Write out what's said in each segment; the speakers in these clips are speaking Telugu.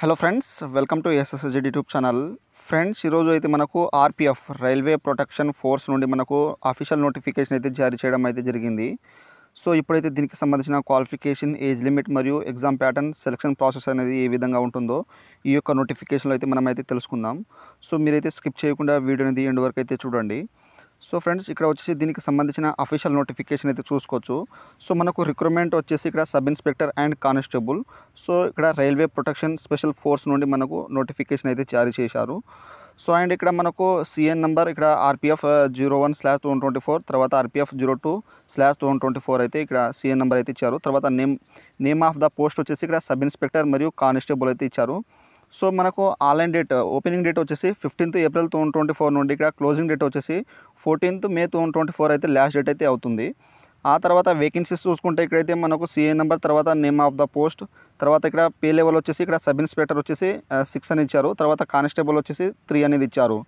Hello friends, welcome to SSZ YouTube channel. Friends, ఈరోజు అయితే మనకు ఆర్పిఎఫ్ రైల్వే ప్రొటెక్షన్ ఫోర్స్ నుండి మనకు అఫీషియల్ నోటిఫికేషన్ అయితే జారీ చేయడం అయితే జరిగింది. సో ఇప్పుడైతే దీనికి సంబంధించిన క్వాలిఫికేషన్, ఏజ్ లిమిట్ మరియు ఎగ్జామ్ ప్యాటర్న్, సెలక్షన్ ప్రాసెస్ అనేది ఏ విధంగా ఉంటుందో ఈ యొక్క నోటిఫికేషన్లో అయితే మనమైతే తెలుసుకుందాం. సో మీరైతే స్కిప్ చేయకుండా వీడియోని ఎండ్ వరకు అయితే చూడండి. సో ఫ్రెండ్స్, ఇక్కడ వచ్చేసి దీనికి సంబంధించిన అఫీషియల్ నోటిఫికేషన్ అయితే చూసుకోవచ్చు. సో మనకు రిక్రూట్మెంట్ వచ్చేసి ఇక్కడ sub inspector and constable. So ఇక్కడ రైల్వే ప్రొటెక్షన్ స్పెషల్ ఫోర్స్ నుండి మనకు నోటిఫికేషన్ అయితే జారీ చేశారు. సో అండ్ ఇక్కడ మనకు సిఎన్ నెంబర్ ఇక్కడ ఆర్పిఎఫ్ 01/2024, తర్వాత ఆర్పిఎఫ్ 02/2024 అయితే ఇక్కడ సిఎన్ నెంబర్ అయితే ఇచ్చారు. తర్వాత నేమ్ ఆఫ్ ద పోస్ట్ వచ్చేసి ఇక్కడ సబ్ ఇన్స్పెక్టర్ మరియు కానిస్టేబుల్ అయితే ఇచ్చారు. సో మనకు ఆన్లైన్ డేట్, ఓపెనింగ్ డేట్ వచ్చేసి 15th April 2024 నుండి ఇక్కడ క్లోజింగ్ డేట్ వచ్చేసి 14th May 2024 అయితే లాస్ట్ డేట్ అయితే అవుతుంది. ఆ తర్వాత వేకెన్సీస్ చూసుకుంటే ఇక్కడైతే మనకు సిఏ నెంబర్, తర్వాత నేమ్ ఆఫ్ ద పోస్ట్, తర్వాత ఇక్కడ పే లెవెల్ వచ్చేసి ఇక్కడ సబ్ ఇన్స్పెక్టర్ వచ్చేసి 6 అని ఇచ్చారు. తర్వాత కానిస్టేబుల్ వచ్చేసి 3 అనేది ఇచ్చారు.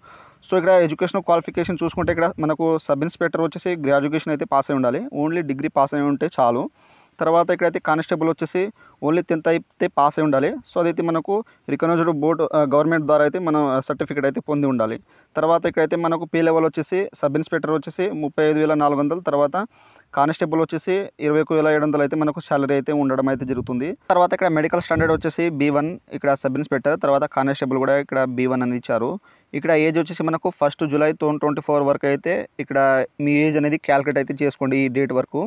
సో ఇక్కడ ఎడ్యుకేషనల్ క్వాలిఫికేషన్ చూసుకుంటే ఇక్కడ మనకు సబ్ ఇన్స్పెక్టర్ వచ్చేసి గ్రాడ్యుయేషన్ అయితే పాస్ అయి ఉండాలి, ఓన్లీ డిగ్రీ పాస్ అయి ఉంటే చాలు. తర్వాత ఇక్కడైతే కానిస్టేబుల్ వచ్చేసి ఓన్లీ 10th అయితే పాస్ అయి ఉండాలి. సో అదైతే మనకు రికగ్నైజ్డ్ బోర్డు గవర్నమెంట్ ద్వారా అయితే మనం సర్టిఫికేట్ అయితే పొంది ఉండాలి. తర్వాత ఇక్కడైతే మనకు పే లెవెల్ వచ్చేసి సబ్ ఇన్స్పెక్టర్ వచ్చేసి 35,400, తర్వాత కానిస్టేబుల్ వచ్చేసి 21,700 అయితే మనకు శాలరీ అయితే ఉండడం అయితే జరుగుతుంది. తర్వాత ఇక్కడ మెడికల్ స్టాండర్డ్ వచ్చేసి B1 ఇక్కడ సబ్ ఇన్స్పెక్టర్, తర్వాత కానిస్టేబుల్ కూడా ఇక్కడ B1 అని ఇచ్చారు. ఇక్కడ ఏజ్ వచ్చేసి మనకు 1st July 2024 వరకు అయితే ఇక్కడ మీ ఏజ్ అనేది క్యాలిక్యులేట్ అయితే చేసుకోండి ఈ డేట్ వరకు.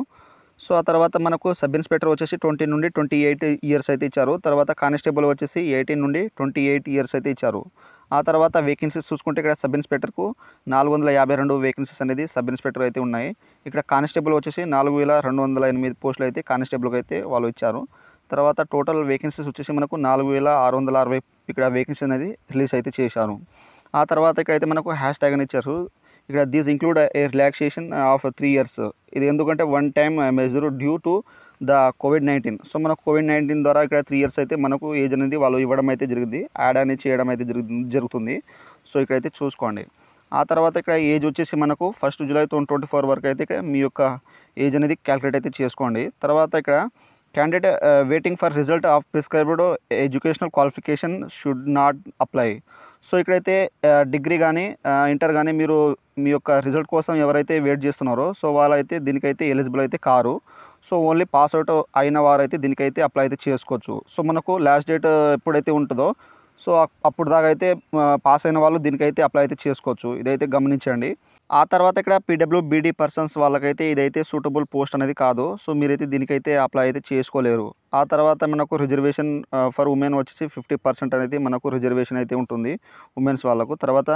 సో ఆ తర్వాత మనకు సబ్ ఇన్స్పెక్టర్ వచ్చేసి 20 నుండి 28 ఇయర్స్ అయితే ఇచ్చారు. తర్వాత కానిస్టేబుల్ వచ్చేసి 18 నుండి 28 ఇయర్స్ అయితే ఇచ్చారు. ఆ తర్వాత వేకెన్సీస్ చూసుకుంటే ఇక్కడ సబ్ ఇన్స్పెక్టర్కు 452 వేకెన్సీస్ అనేది సబ్ ఇన్స్పెక్టర్ అయితే ఉన్నాయి. ఇక్కడ కానిస్టేబుల్ వచ్చేసి 4,208 పోస్టులు అయితే కానిస్టేబుల్కి అయితే వాళ్ళు ఇచ్చారు. తర్వాత టోటల్ వేకెన్సీస్ వచ్చేసి మనకు 4,660 ఇక్కడ వేకెన్సీ అనేది రిలీజ్ అయితే చేశారు. ఆ తర్వాత ఇక్కడైతే మనకు హ్యాష్ ట్యాగ్ అని ఇచ్చారు. ఇక్కడ these include a relaxation of 3 years. ఇది ఎందుకంటే one time measure due to the COVID-19. So మనకు COVID-19 ద్వారా ఇక్కడ 3 years అయితే మనకు ఏజ్ అనేది వాళ్ళు ఇవ్వడం అయితే జరిగింది, యాడ్ అనేది చేయడం అయితే జరుగుతుంది. సో ఇక్కడైతే చూసుకోండి. ఆ తర్వాత ఇక్కడ ఏజ్ వచ్చేసి మనకు 1st July 2024 వరకు అయితే మీ యొక్క ఏజ్ అనేది క్యాలిక్యులేట్ అయితే చేసుకోండి. తర్వాత ఇక్కడ candidate waiting for result of prescribed educational qualification should not apply. So ఇక్కడైతే డిగ్రీ కానీ ఇంటర్ కానీ మీరు మీ యొక్క రిజల్ట్ కోసం ఎవరైతే వెయిట్ చేస్తున్నారో సో వాళ్ళైతే దీనికైతే ఎలిజిబుల్ అయితే car. So only pass out అయిన వారైతే దీనికైతే అప్లై అయితే చేసుకోవచ్చు. సో మనకు లాస్ట్ డేట్ ఎప్పుడైతే ఉంటుందో సో అప్పుడు దాకా అయితే పాస్ అయిన వాళ్ళు దీనికైతే అప్లై అయితే చేసుకోవచ్చు, ఇదైతే గమనించండి. ఆ తర్వాత ఇక్కడ PWBD పర్సన్స్ వాళ్ళకైతే ఇదైతే సూటబుల్ పోస్ట్ అనేది కాదు. సో మీరైతే దీనికైతే అప్లై అయితే చేసుకోలేరు. ఆ తర్వాత మనకు రిజర్వేషన్ ఫర్ ఉమెన్ వచ్చేసి 50% అనేది మనకు రిజర్వేషన్ అయితే ఉంటుంది ఉమెన్స్ వాళ్ళకు. తర్వాత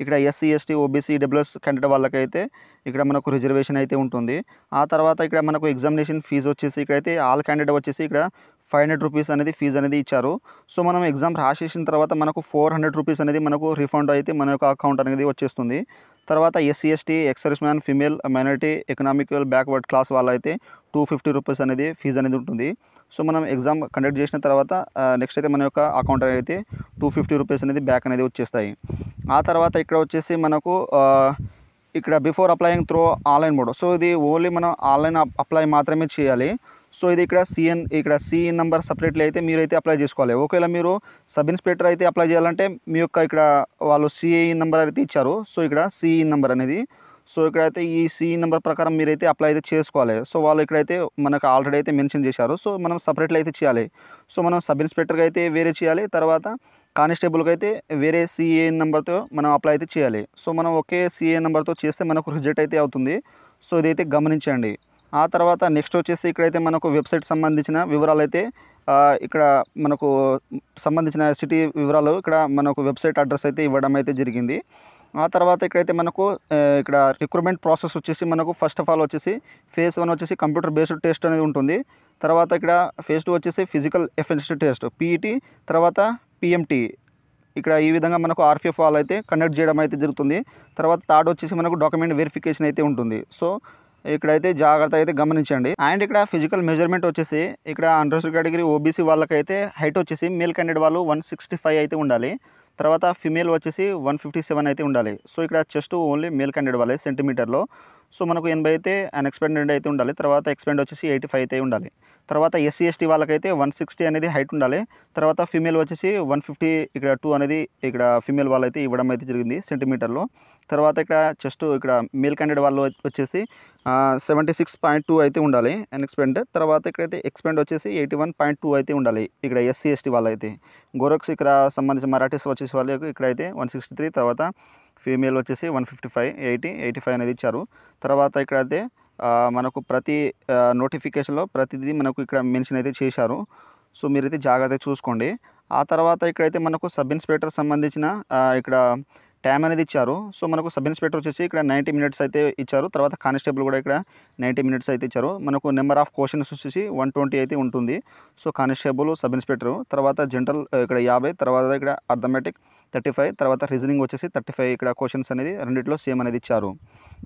ఇక్కడ SC ST OBC EWS candidate వాళ్ళకైతే ఇక్కడ మనకు రిజర్వేషన్ అయితే ఉంటుంది. ఆ తర్వాత ఇక్కడ మనకు ఎగ్జామినేషన్ ఫీజు వచ్చేసి ఇక్కడైతే ఆల్ క్యాండిడేట్ వచ్చేసి ఇక్కడ 500 రూపీస్ అనేది ఫీజు అనేది ఇచ్చారు. సో మనం ఎగ్జామ్ రాసేసిన తర్వాత మనకు 400 రూపీస్ అనేది మనకు రిఫండ్ అయితే మన యొక్క అకౌంట్ అనేది వచ్చేస్తుంది. తర్వాత SC ST ex service man, female, minority, economical backward class వాళ్ళైతే 250 రూపీస్ అనేది ఫీజు అనేది ఉంటుంది. సో మనం ఎగ్జామ్ కండక్ట్ చేసిన తర్వాత నెక్స్ట్ అయితే మన యొక్క అకౌంట్ అయితే 250 రూపీస్ అనేది బ్యాక్ అనేది వచ్చేస్తాయి. ఆ తర్వాత ఇక్కడ వచ్చేసి మనకు ఇక్కడ before applying through online mode. So ఇది ఓన్లీ మనం ఆన్లైన్ అప్లై మాత్రమే చేయాలి. సో ఇది ఇక్కడ సిఎన్ నెంబర్ సపరేట్లీ అయితే మీరైతే అప్లై చేసుకోవాలి. ఒకవేళ మీరు సబ్ ఇన్స్పెక్టర్ అయితే అప్లై చేయాలంటే మీ యొక్క ఇక్కడ వాళ్ళు సిఐ నెంబర్ అయితే ఇచ్చారు. సో ఇక్కడ సిఈ నెంబర్ అనేది, సో ఇక్కడైతే ఈ సిఈ నెంబర్ ప్రకారం మీరైతే అప్లై అయితే చేసుకోవాలి. సో వాళ్ళు ఇక్కడైతే మనకు ఆల్రెడీ అయితే మెన్షన్ చేశారు. సో మనం సపరేట్లీ అయితే చేయాలి. సో మనం సబ్ ఇన్స్పెక్టర్కి అయితే వేరే చేయాలి, తర్వాత కానిస్టేబుల్కి అయితే వేరే సిఏ నెంబర్తో మనం అప్లై అయితే చేయాలి. సో మనం ఒకే సిఏ నెంబర్తో చేస్తే మనకు రిజెక్ట్ అయితే అవుతుంది. సో ఇదైతే గమనించండి. ఆ తర్వాత నెక్స్ట్ వచ్చేసి ఇక్కడైతే మనకు వెబ్సైట్ సంబంధించిన వివరాలు అయితే ఇక్కడ మనకు సంబంధించిన సిటీ వివరాలు ఇక్కడ మనకు వెబ్సైట్ అడ్రస్ అయితే ఇవ్వడం అయితే జరిగింది. ఆ తర్వాత ఇక్కడైతే మనకు ఇక్కడ రిక్రూట్మెంట్ ప్రాసెస్ వచ్చేసి మనకు ఫస్ట్ ఆఫ్ ఆల్ వచ్చేసి phase 1 వచ్చేసి కంప్యూటర్ బేస్డ్ టెస్ట్ అనేది ఉంటుంది. తర్వాత ఇక్కడ phase 2 వచ్చేసి ఫిజికల్ ఎఫిషియన్సీ టెస్ట్ PET, తర్వాత PMT. ఇక్కడ ఈ విధంగా మనకు ఆర్పిఎఫ్ వాళ్ళు అయితే కండక్ట్ చేయడం అయితే జరుగుతుంది. తర్వాత థర్డ్ వచ్చేసి మనకు డాక్యుమెంట్ వెరిఫికేషన్ అయితే ఉంటుంది. సో ఇక్కడైతే జాగ్రత్త అయితే గమనించండి. అండ్ ఇక్కడ ఫిజికల్ మెజర్మెంట్ వచ్చేసి ఇక్కడ అండర్స్టాండ్ కేటగిరీ OBC వాళ్ళకైతే హైట్ వచ్చేసి మేల్ క్యాండిడేట్ వాళ్ళు 165 అయితే ఉండాలి. తర్వాత ఫిమేల్ వచ్చేసి 157 అయితే ఉండాలి. సో ఇక్కడ చెస్ట్ ఓన్లీ మేల్ క్యాండిడేట్ వాళ్ళే సెంటీమీటర్‌లో. సో మనకు 80 అయితే అన్‌ఎక్స్‌పెండెడ్ అయితే ఉండాలి. తర్వాత ఎక్స్‌పెండ్ వచ్చేసి 85 అయితే ఉండాలి. తర్వాత ఎస్సీ, ఎస్టీ వాళ్ళకైతే 160 అనేది హైట్ ఉండాలి. తర్వాత ఫీమేల్ వచ్చేసి 150 ఇక్కడ 2 అనేది ఇక్కడ ఫీమేల్ వాళ్ళైతే ఇవ్వడం అయితే జరిగింది సెంటీమీటర్‌లో. తర్వాత ఇక్కడ చెస్ట్ ఇక్కడ మేల్ క్యాండిడేట్ వాళ్ళు వచ్చేసి 76.2 అయితే ఉండాలి అన్‌ఎక్స్‌పెండ్. తర్వాత ఇక్కడైతే ఎక్స్‌పెండ్ వచ్చేసి 81.2 అయితే ఉండాలి. ఇక్కడ ఎస్సీ, ఎస్టీ వాళ్ళైతే. గోరక్స్ ఇక్కడ సంబంధించిన మరాఠీస్ వచ్చేసి వాళ్ళకి ఇక్కడైతే 163 తర్వాత ఫీమేల్ వచ్చేసి 155, 80, 85 అనేది ఇచ్చారు. తర్వాత ఇక్కడైతే మనకు ప్రతి నోటిఫికేషన్‌లో ప్రతిదీ మనకు ఇక్కడ మెన్షన్ అయితే చేశారు. సో మీరైతే జాగ్రత్తగా చూసుకోండి. ఆ తర్వాత ఇక్కడైతే మనకు సబ్ ఇన్స్‌పెక్టర్ సంబంధించిన ఇక్కడ టైమ్ అనేది ఇచ్చారు. సో మనకు సబ్ ఇన్స్‌పెక్టర్ వచ్చేసి ఇక్కడ 90 మినిట్స్ అయితే ఇచ్చారు. తర్వాత కానిస్టేబుల్ కూడా ఇక్కడ 90 మినిట్స్ అయితే ఇచ్చారు. మనకు నెంబర్ ఆఫ్ క్వెషన్స్ వచ్చేసి 120 అయితే ఉంటుంది. సో కానిస్టేబుల్, సబ్ ఇన్స్‌పెక్టర్ తర్వాత జనరల్ ఇక్కడ 50 తర్వాత ఇక్కడ అర్థమెటిక్ 35 తర్వాత రీజనింగ్ వచ్చేసి 35 ఇక్కడ క్వెషన్స్ అనేది రెండిట్లో సేమ్ అనేది ఇచ్చారు.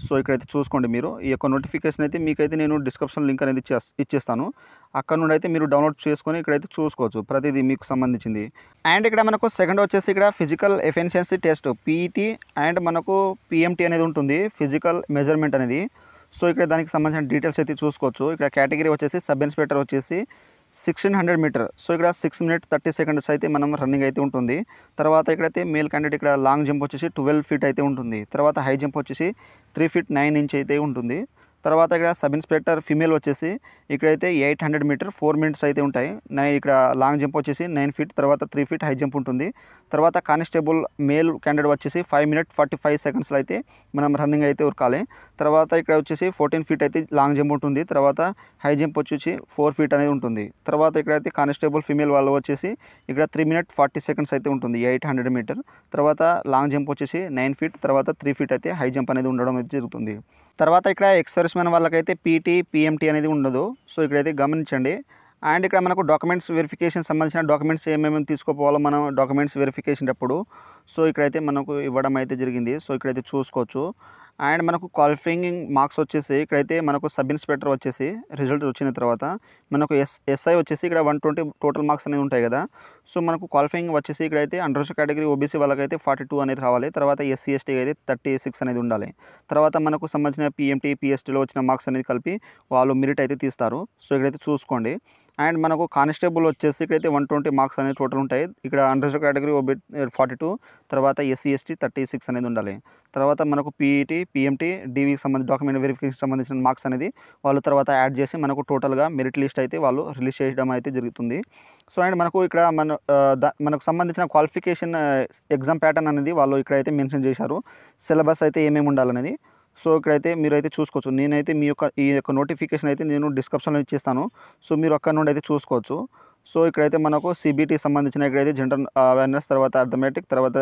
సో ఇక్కడైతే చూసుకోండి మీరు. ఈ యొక్క నోటిఫికేషన్ అయితే మీకైతే నేను డిస్క్రిప్షన్ లింక్ అనేది ఇచ్చేస్తాను. అక్కడ నుండి అయితే మీరు డౌన్లోడ్ చేసుకొని ఇక్కడైతే చూసుకోవచ్చు ప్రతిదీ మీకు సంబంధించింది. అండ్ ఇక్కడ మనకు సెకండ్ వచ్చేసి ఇక్కడ physical efficiency test PET and మనకు పీఎంటీ అనేది ఉంటుంది, ఫిజికల్ మెజర్మెంట్ అనేది. సో ఇక్కడ దానికి సంబంధించిన డీటెయిల్స్ అయితే చూసుకోవచ్చు. ఇక్కడ కేటగిరీ వచ్చేసి సబ్ ఇన్స్‌పెక్టర్ వచ్చేసి 1600 మీటర్. సో ఇక్కడ 6 మినిట్ 30 సెకండ్స్ అయితే మనం రన్నింగ్ అయితే ఉంటుంది. తర్వాత ఇక్కడైతే మేల్ క్యాండిడేట్ ఇక్కడ లాంగ్ జంప్ వచ్చేసి 12 ఫీట్ అయితే ఉంటుంది. తర్వాత హై జంప్ వచ్చేసి 3 ఫీట్ 9 ఇంచ్ అయితే ఉంటుంది. తర్వాత ఇక్కడ సబ్ ఇన్స్‌పెక్టర్ ఫీమేల్ వచ్చేసి ఇక్కడైతే 800 మీటర్ 4 మినిట్స్ అయితే ఉంటాయి. ఇక్కడ లాంగ్ జంప్ వచ్చేసి 9 ఫీట్ తర్వాత 3 ఫీట్ హై జంప్ ఉంటుంది. తర్వాత కానిస్టేబుల్ మేల్ క్యాండిడేట్ వచ్చేసి 5 మినిట్ 45 సెకండ్స్లో అయితే మనం రన్నింగ్ అయితే ఉరకాలి. తర్వాత ఇక్కడ వచ్చేసి 14 ఫీట్ అయితే లాంగ్ జంప్ ఉంటుంది. తర్వాత హై జంప్ వచ్చేసి 4 ఫీట్ అనేది ఉంటుంది. తర్వాత ఇక్కడైతే కానిస్టేబుల్ ఫీమేల్ వాళ్ళు వచ్చేసి ఇక్కడ 3 మినిట్ 40 సెకండ్స్ అయితే ఉంటుంది 800 మీటర్. తర్వాత లాంగ్ జంప్ వచ్చేసి 9 ఫీట్ తర్వాత 3 ఫీట్ అయితే హై జంప్ అనేది ఉండడం అయితే జరుగుతుంది. తర్వాత ఇక్కడ ఎక్స్ సర్వీస్ మ్యాన్ వాళ్ళకైతే పీటీ, పీఎంటీ అనేది ఉండదు. సో ఇక్కడైతే గమనించండి. అండ్ ఇక్కడ మనకు డాక్యుమెంట్స్ వెరిఫికేషన్ సంబంధించిన డాక్యుమెంట్స్ ఏమేమి తీసుకోపోవాలో మనం డాక్యుమెంట్స్ వెరిఫికేషన్ అప్పుడు సో ఇక్కడైతే మనకు ఇవ్వడం అయితే జరిగింది. సో ఇక్కడైతే చూసుకోవచ్చు. అండ్ మనకు క్వాలిఫైయింగ్ మార్క్స్ వచ్చేసి ఇక్కడైతే మనకు సబ్ ఇన్స్‌పెక్టర్ వచ్చేసి రిజల్ట్ వచ్చిన తర్వాత మనకు ఎస్ఐ వచ్చేసి ఇక్కడ 120 టోటల్ మార్క్స్ అనేవి ఉంటాయి కదా. సో మనకు క్వాలిఫైయింగ్ వచ్చేసి ఇక్కడైతే అన్రిజర్వ్డ్ కేటగిరీ ఓబీసీ వాళ్ళకైతే 42 అనేది రావాలి. తర్వాత ఎస్సీ, ఎస్టీకి అయితే 36 అనేది ఉండాలి. తర్వాత మనకు సంబంధించిన పీఎంటీ, పీఎస్టీలో వచ్చిన మార్క్స్ అనేది కలిపి వాళ్ళు మెరిట్ అయితే తీస్తారు. సో ఇక్కడైతే చూసుకోండి. అండ్ మనకు కానిస్టేబుల్ వచ్చేసి ఇక్కడైతే 120 మార్క్స్ అనేది టోటల్ ఉంటాయి. ఇక్కడ అన్రిజర్వ్డ్ కేటగిరీ ఓబీ 42 తర్వాత ఎస్సీ, ఎస్టీ 36 అనేది ఉండాలి. తర్వాత మనకు పీఈటీ, పీఎంటీ, డీవీకి సంబంధించి డాక్యుమెంట్ వెరిఫికేషన్ సంబంధించిన మార్క్స్ అనేది వాళ్ళు తర్వాత యాడ్ చేసి మనకు టోటల్గా మెరిట్ లిస్ట్ అయితే వాళ్ళు రిలీజ్ చేయడం అయితే జరుగుతుంది. సో అండ్ మనకు ఇక్కడ మనకు సంబంధించిన క్వాలిఫికేషన్ ఎగ్జామ్ ప్యాటర్న్ అనేది వాళ్ళు ఇక్కడైతే మెన్షన్ చేశారు. సిలబస్ అయితే ఏమేమి ఉండాలనేది. సో ఇక్కడైతే మీరైతే చూసుకోవచ్చు. నేనైతే ఈ యొక్క నోటిఫికేషన్ అయితే నేను డిస్క్రిప్షన్‌లో ఇచ్చేస్తాను. సో మీరు అక్కడ నుండి అయితే చూసుకోవచ్చు. సో ఇక్కడైతే మనకు సీబీటీకి సంబంధించిన ఇక్కడైతే జనరల్ అవేర్‌నెస్ తర్వాత అర్థమెటిక్ తర్వాత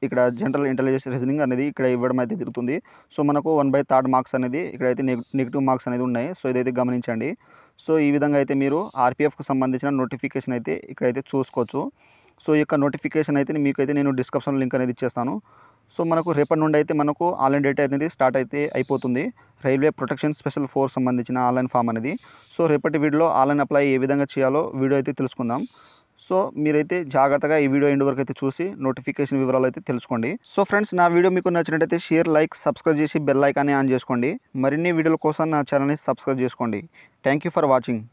ఇక్కడ జనరల్ ఇంటెలిజెన్స్ రీజనింగ్ అనేది ఇక్కడ ఇవ్వడం అయితే జరుగుతుంది. సో మనకు 1/3 మార్క్స్ అనేది ఇక్కడైతే నెగెటివ్ మార్క్స్ అనేది ఉన్నాయి. సో ఇదైతే గమనించండి. సో ఈ విధంగా అయితే మీరు ఆర్‌పీఎఫ్‌కి సంబంధించిన నోటిఫికేషన్ అయితే ఇక్కడైతే చూసుకోవచ్చు. సో ఈ యొక్క నోటిఫికేషన్ అయితే మీకైతే నేను డిస్క్రిప్షన్ లింక్ అనేది ఇచ్చేస్తాను. సో మనకు రేపటి నుండి అయితే మనకు ఆన్లైన్ డేట్ అనేది స్టార్ట్ అయితే అయిపోతుంది. రైల్వే ప్రొటెక్షన్ స్పెషల్ ఫోర్స్ సంబంధించిన ఆన్లైన్ ఫామ్ అనేది. సో రేపటి వీడియోలో ఆన్లైన్ అప్లై ఏ విధంగా చేయాలో వీడియో అయితే తెలుసుకుందాం. సో మీరైతే జాగ్రత్తగా ఈ వీడియో ఎండ్ వరకు అయితే చూసి నోటిఫికేషన్ వివరాలు అయితే తెలుసుకోండి. సో ఫ్రెండ్స్ నా వీడియో మీకు నచ్చినట్టయితే షేర్, లైక్, సబ్స్క్రైబ్ చేసి బెల్ ఐకాన్ని ఆన్ చేసుకోండి. మరిన్ని వీడియోల కోసం నా ఛానల్ని సబ్స్క్రైబ్ చేసుకోండి. Thank you for watching.